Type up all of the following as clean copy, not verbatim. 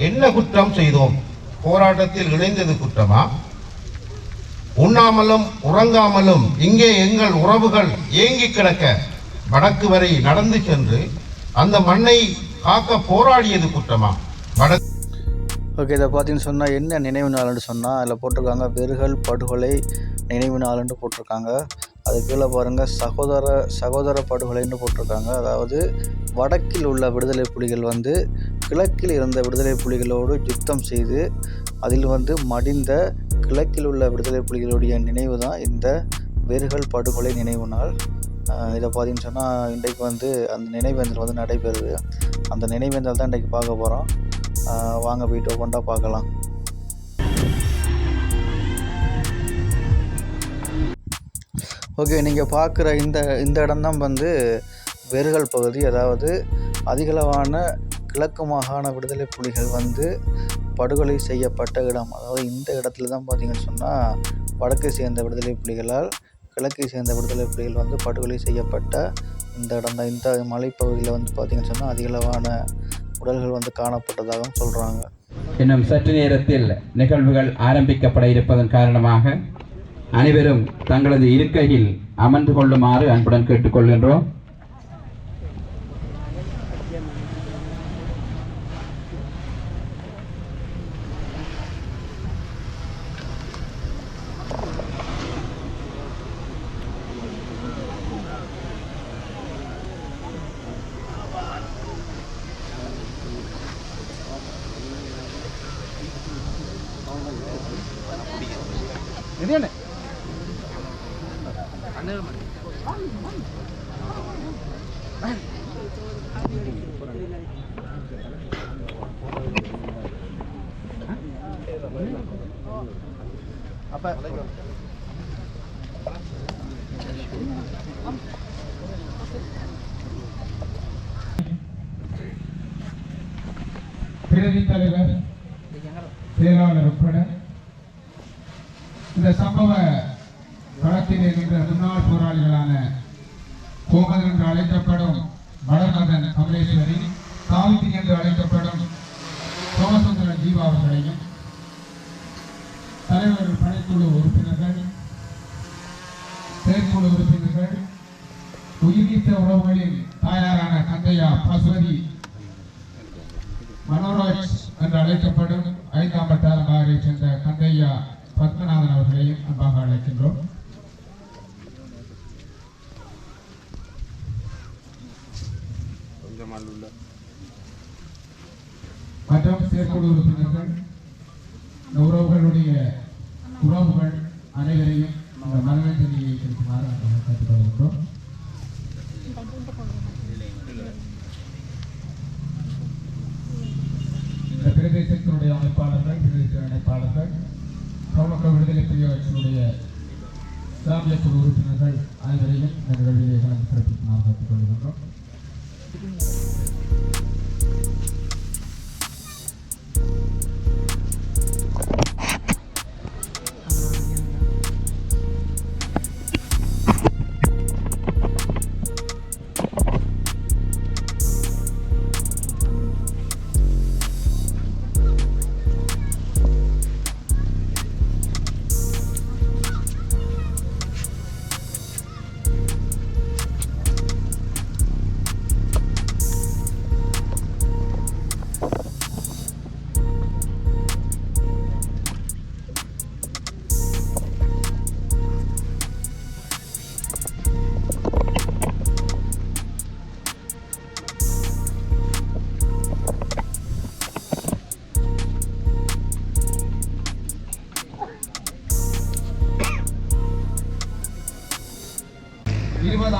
என்ன குற்றம் செய்தோம்? போராட்டத்தில் இணைந்தது குற்றமா? உண்ணாமலும் உறங்காமலும் இங்கே எங்கள் உறவுகள் ஏங்கி கிடக்க வடக்கு வரை நடந்து சென்று அந்த மண்ணை காக்க போராடியது குற்றமா? ஓகே, இதை பார்த்தீங்கன்னு சொன்னால் என்ன நினைவு நாள்னு சொன்னால் அதில் போட்டிருக்காங்க வெறுகல் படுகொலை நினைவு நாள்னு போட்டிருக்காங்க. அது கீழே பாருங்கள் சகோதர படுகொலைன்னு போட்டிருக்காங்க. அதாவது வடக்கில் உள்ள விடுதலை புலிகள் கிழக்கில் இருந்த விடுதலை புலிகளோடு யுத்தம் செய்து அதில் மடிந்த கிழக்கில் உள்ள விடுதலை புலிகளுடைய நினைவு தான் இந்த வெறுகல் படுகொலை நினைவு நாள். இதை பார்த்தீங்கன்னு சொன்னால் இன்றைக்கு அந்த நினைவேந்தல் நடைபெறுது. அந்த நினைவேந்தல் தான் இன்றைக்கு பார்க்க போகிறோம். வாங்க போயிட்டு கொண்டா பார்க்கலாம். ஓகே, நீங்கள் பார்க்குற இந்த இடம்தான் வெறுகல் பகுதி. அதாவது அதிகளவான கிழக்கு மாகாண விடுதலை புலிகள் படுகொலை செய்யப்பட்ட இடம். அதாவது இந்த இடத்துல தான் பார்த்தீங்கன்னு சொன்னால் வடக்கை சேர்ந்த விடுதலை புலிகளால் கிழக்கை சேர்ந்த விடுதலை புலிகள் படுகொலை செய்யப்பட்ட இந்த இடம் தான். இந்த மலைப்பகுதியில் பார்த்தீங்கன்னு சொன்னால் அதிகளவான உடல்கள் காணப்பட்டதாகவும் சொல்கிறாங்க. இன்னும் சற்று நேரத்தில் நிகழ்வுகள் ஆரம்பிக்கப்பட இருப்பதன் காரணமாக அனைவரும் தங்களது இருக்கையில் அமர்ந்து கொள்ளுமாறு அன்புடன் கேட்டுக்கொள்கின்றோம். பிரதி தலைவர் செயலாளர் உட்பட இந்த சம்பவ களத்தில் இருக்கின்ற முன்னாள் போராளிகளான கோமதன் என்று அழைக்கப்படும் வடமதன் கமலேஸ்வரி, சாவித்திரி என்று அழைக்கப்படும் சோமசுந்தரன் ஜீவா அவர்களையும், தலைவர் பணிக்குழு உறுப்பினர்கள், செயற்குழு உறுப்பினர்கள், உயிர்நீத்த உறவுகளின் தாயாரான கந்தையா பசுவதி மனோராஜ் என்று அழைக்கப்படும் 5ஆம் வட்டார நகரை சேர்ந்த கந்தையா பத்மநாதன் அவர்களையும் அன்பாக அழைக்கின்றோம். மற்றும் செயற்குழு உறுப்பினர்கள், இந்த உறவுகளுடைய உறவுகள் அனைவரையும் மனவேதனையை செலுத்துமாறு கேட்டுக்கொள்கின்றோம். இந்த பிரதேசத்தினுடைய அமைப்பாளர்கள், பிரதேச இணைப்பாளர்கள், தமிழக விடுதலை புலிகள் கட்சியினுடைய சாமிய குழு உறுப்பினர்கள் அனைவரையும் இந்த நிகழ்விலே கலந்து சிறப்பிக்குமாறு கேட்டுக்கொள்கின்றோம்.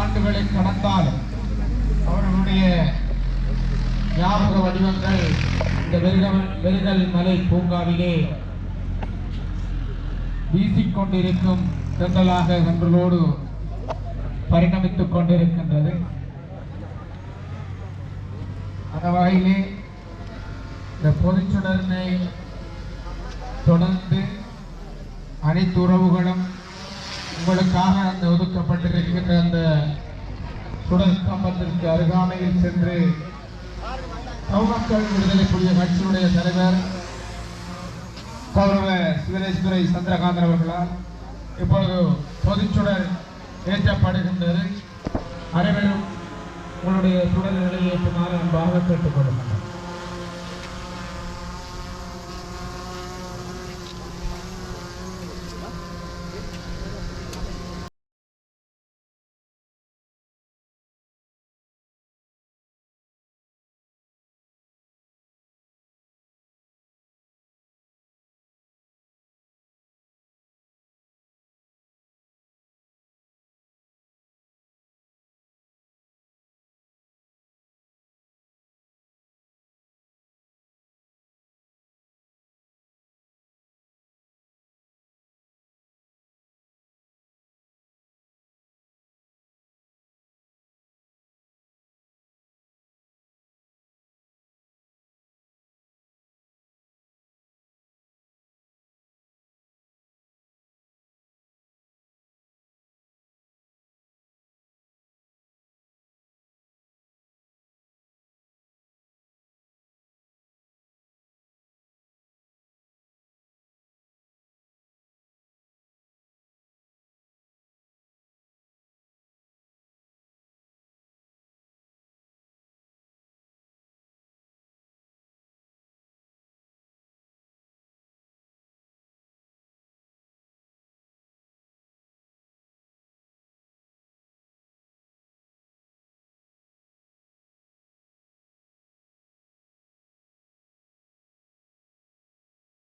ஆண்டுகளை கடந்தாலும் அவர்களுடைய ஞாபக வடிவங்கள் இந்த வெறுகல் மலை பூங்காவிலே வீசிக்கொண்டிருக்கும் தென்றலாக எங்களோடு பரிணமித்துக் கொண்டிருக்கின்றது. அந்த வகையிலே இந்த பொதுச்சுடர்னை தொடர்ந்து அனைத்து உறவுகளும் உங்களுக்காக அந்த ஒதுக்கப்பட்டிருக்கின்ற அந்த சுடர் கம்பத்திற்கு அருகாமையில் சென்று மக்கள் விடுதலை புலிகள் கட்சியினுடைய தலைவர் தேசிதுரை சந்திரகாந்தன் அவர்களால் இப்பொழுது பொதுச்சுடர் ஏற்றப்படுகின்றது. அனைவரும் உங்களுடைய சுடர்களை ஏற்றுமாறு அன்பாக கேட்டுக்கொள்கின்றனர்.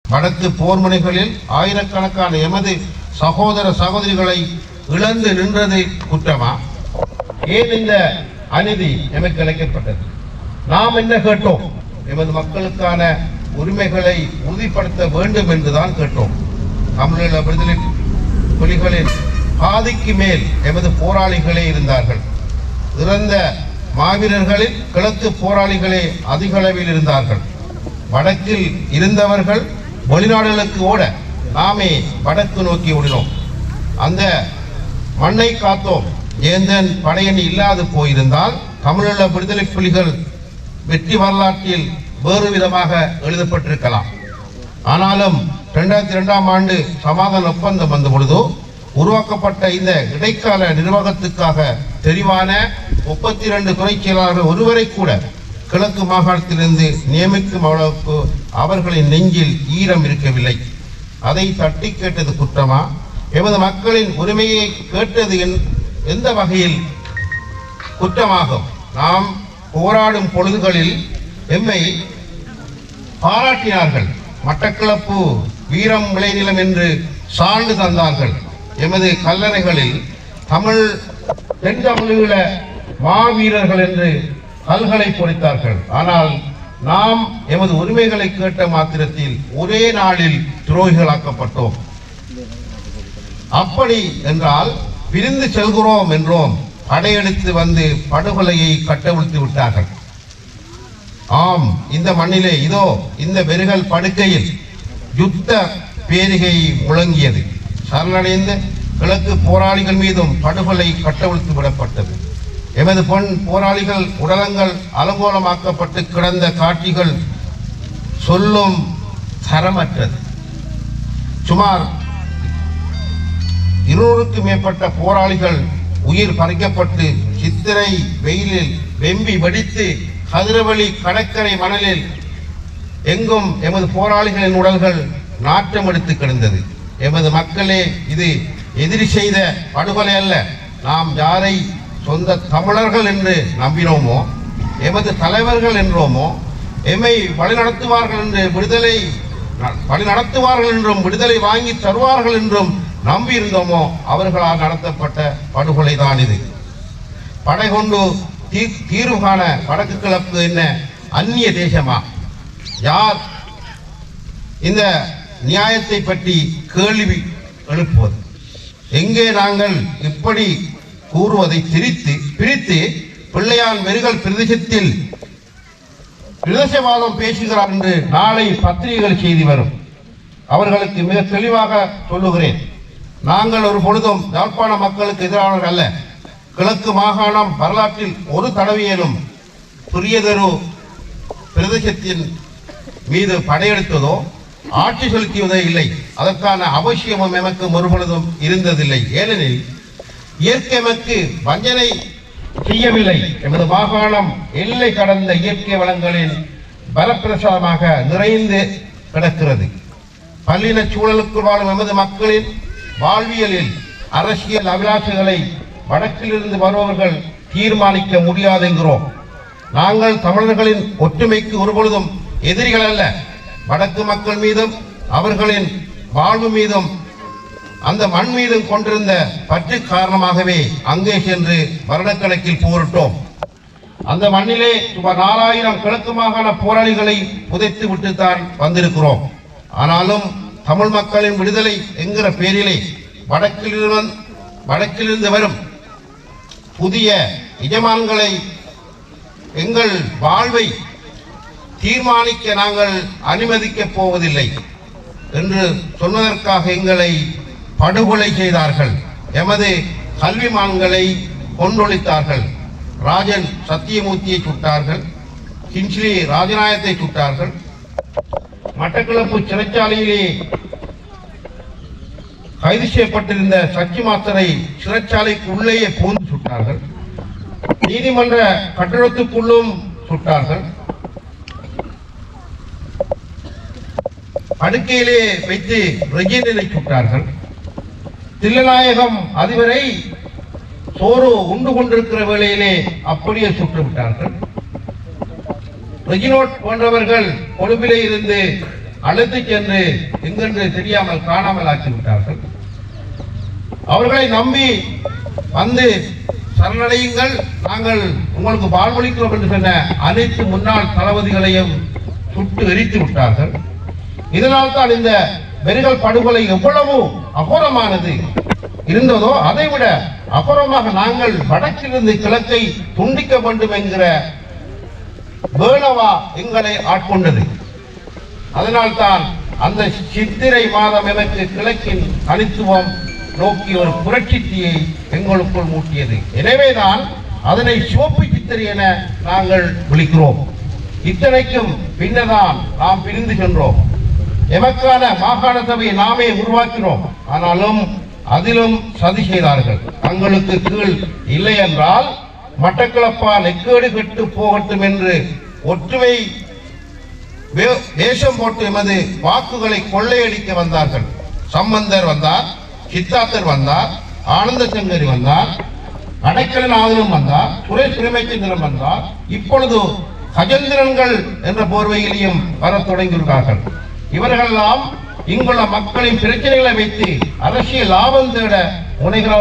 வடக்கு போர் முனைகளில் ஆயிரக்கணக்கான எமது சகோதர சகோதரிகளை இழந்து நின்றது குற்றமா? ஏன் இந்த அநீதி எமக்கு இழைக்கப்பட்டது? நாம் என்ன கேட்டோம்? எமது மக்களுக்கான உரிமைகளை உறுதிப்படுத்த வேண்டும் என்றுதான் கேட்டோம். தமிழீழ விடுதலை புலிகளின் பாதிக்கு மேல் எமது போராளிகளே இருந்தார்கள். இறந்த மாவீரர்களில் கிழக்கு போராளிகளே அதிக அளவில் இருந்தார்கள். வடக்கில் இருந்தவர்கள் வெளிநாடுகளுக்கு ஓட நாமே வடக்கு நோக்கி ஓடினோம். அந்த மண்ணை காத்தோம். ஏந்தன் படையணி இல்லாது போயிருந்தால் தமிழீழ விடுதலை புலிகள் வெற்றி வரலாற்றில் வேறு விதமாக எழுதப்பட்டிருக்கலாம். ஆனாலும் 2002ஆம் ஆண்டு சமாதான ஒப்பந்தம் வந்த பொழுது உருவாக்கப்பட்ட இந்த இடைக்கால நிர்வாகத்துக்காக தெரிவான 32 துணை செயலாளர்கள் ஒருவரை கூட கிழக்கு மாகாணத்திலிருந்து நியமிக்கும் அளவுக்கு அவர்களின் நெஞ்சில் ஈரம் இருக்கவில்லை. அதை தட்டி கேட்டது குற்றமா? எமது மக்களின் உரிமையை கேட்டது எந்த வகையில் குற்றமாகும்? நாம் போராடும் பொழுதுகளில் எம்மை பாராட்டினார்கள். மட்டக்களப்பு வீரம் விளைநிலம் என்று சான்று தந்தார்கள். எமது கல்லறைகளில் தமிழ் தென்தமிழீழ மாவீரர்கள் என்று கல்களை பொறித்தார்கள். ஆனால் நாம் எமது உரிமைகளை கேட்ட மாத்திரத்தில் ஒரே நாளில் துரோகிகளாக்கப்பட்டோம். அப்படி என்றால் பிரிந்து செல்கிறோம் என்றோம். படையெடுத்து வந்து படுகொலையை கட்டவிழ்த்து விட்டார்கள். ஆம், இந்த மண்ணிலே இதோ இந்த வெறுகல் படுக்கையில் யுத்த பேரிகை முழங்கியது. சரணடைந்த கிழக்கு போராளிகள் மீதும் படுகொலை கட்டவிழ்த்து விடப்பட்டது. எமது பெண் போராளிகள் உடலங்கள் அலங்கோலமாக்கப்பட்டு கிடந்த காட்சிகள் சொல்லும் தரமற்றது. சுமார் 200க்கும் மேற்பட்ட போராளிகள் உயிர் பறிக்கப்பட்டு சித்திரை வெயிலில் வெம்பி வெடித்து கதிரவழி கடற்கரை மணலில் எங்கும் எமது போராளிகளின் உடல்கள் நாற்றம் எடுத்து கிடந்தது. எமது மக்களே, இது எதிரி செய்த படுகொலை அல்ல. நாம் யாரை சொந்த தமிழர்கள் என்று நம்பினோமோ, எமது தலைவர்கள் என்றோமோ, எம்மை வழிநடத்துவார்கள் என்றும் விடுதலை வாங்கி தருவார்கள் என்றும் நம்பியிருந்தோமோ அவர்களால் நடத்தப்பட்ட படுகொலை தான் இது. படை கொண்டு தீர்வு காண வடக்கு கிழக்கு என்ன அந்நிய தேசமா? யார் இந்த நியாயத்தை பற்றி கேள்வி எழுப்புவது? எங்கே நாங்கள் இப்படி கூறுவதை பிரித்து பிள்ளையான் வெறுகல் பிரதேசத்தில் பிரதேசவாதம் பேசுகிறார் என்று நாளை பத்திரிகைகள் செய்தி வரும். அவர்களுக்கு மிக தெளிவாக சொல்லுகிறேன், நாங்கள் ஒரு பொழுதும் யாழ்ப்பாண மக்களுக்கு எதிரானவர்கள் அல்ல. கிழக்கு மாகாணம் வரலாற்றில் ஒரு தடவையிலும் புரியதொரு பிரதேசத்தின் மீது படையெடுத்ததோ ஆட்சி செலுத்தியதே இல்லை. அதற்கான அவசியமும் எமக்கு ஒருபொழுதும் இருந்ததில்லை. ஏனெனில் இயற்கை எமக்கு வஞ்சனை செய்யவில்லை. எமது மாகாணம் எல்லை கடந்த இயற்கை வளங்களின் பலப்பிரசாதமாக நிறைந்து கிடக்கிறது. பல்லின சூழலுக்குள் வாழும் எமது மக்களின் வாழ்வியலில் அரசியல் அபிலாஷைகளை வடக்கிலிருந்து வருபவர்கள் தீர்மானிக்க முடியாது என்கிறோம். நாங்கள் தமிழர்களின் ஒற்றுமைக்கு ஒருபொழுதும் எதிரிகள் அல்ல. வடக்கு மக்கள் மீதும் அவர்களின் வாழ்வு மீதும் அந்த மண் மீதும் கொண்டிருந்த பற்று காரணமாகவே அங்கே சென்று வருடக்கணக்கில் போரிட்டோம். அந்த மண்ணிலே சுமார் 4000 கிழக்கு மாகாண போராளிகளை புதைத்து விட்டுத்தான் வந்திருக்கிறோம். ஆனாலும் தமிழ் மக்களின் விடுதலை என்கிற பேரிலே வடக்கிலிருந்து வரும் புதிய எஜமான்களை எங்கள் வாழ்வை தீர்மானிக்க நாங்கள் அனுமதிக்கப் போவதில்லை என்று சொன்னதற்காக எங்களை படுகொலை செய்தார்கள். எமது கல்விமான்களை கொன்றொழித்தார்கள். ராஜன் சத்தியமூர்த்தியை சுட்டார்கள். கின்ஸ்லி ராஜநாயகத்தை சுட்டார்கள். மட்டக்களப்பு சிறைச்சாலையிலே கைது செய்யப்பட்டிருந்த சச்சி மாஸ்டரை சிறைச்சாலைக்கு உள்ளேயே பூந்து சுட்டார்கள். நீதிமன்ற கட்டடத்துக்குள்ளும் சுட்டார்கள். படுக்கையிலே வைத்து ரெஜினரை சுட்டார்கள். தில்லநாயகம் அதிபரை சோறு உண்டு கொண்டிருக்கிற வேளையிலே அப்படியே சுட்டுவிட்டார்கள். ரெஜினோட் போன்றவர்கள் கொழும்பிலே இருந்து அழைத்து சென்று எங்கென்று தெரியாமல் காணாமல் ஆக்கிவிட்டார்கள். அவர்களை நம்பி வந்து சரணடையுங்கள், நாங்கள் உங்களுக்கு வாழ்வளிக்கிறோம் என்று சொன்ன அனைத்து முன்னாள் தளபதிகளையும் சுட்டு எரித்து விட்டார்கள். இதனால் தான் இந்த வெறிகள் படுகொலை எவ்வளவு அகோரமானது இருந்ததோ அதைவிட அகோரமாக நாங்கள் வடக்கிலிருந்து கிழக்கை துண்டிக்க வேண்டும் என்கிற வேணவா எங்களை ஆட்கொண்டது. அதனால்தான் அந்த சித்திரை மாதம் எனக்கு கிழக்கின் தனித்துவம் நோக்கி ஒரு புரட்சித்தியை எங்களுக்குள் மூட்டியது. எனவேதான் அதனை சிவப்பு சித்திரை என நாங்கள் விളിக்கிறோம். இத்தனைக்கும் பின்னதான் நாம் பிரிந்து சென்றோம். எமக்கான மாகாண சபையை நாமே உருவாக்கினோம். ஆனாலும் அதிலும் சதி செய்தார்கள். தங்களுக்கு கீழ் இல்லை என்றால் மட்டக்களப்பால் எக்கேடு கெட்டு போகட்டும் என்று ஒற்றுமை வேஷம் போட்டு எமது வாக்குகளை கொள்ளையடிக்க வந்தார்கள். சம்பந்தர் வந்தார், சித்தார்த்தர் வந்தார், ஆனந்த சங்கரி வந்தார், அடைக்கலநாதனும் வந்தார், சுரேஷ் பிரேமச்சந்திரன் வந்தார். இப்பொழுது கஜேந்திரன்கள் என்ற போர்வையிலையும் வர தொடங்கியிருக்கிறார்கள். இவர்களெல்லாம் இங்குள்ள மக்களின் பிரச்சனைகளை வைத்து அரசியல் லாபம் தேட முனைகிறார்கள்.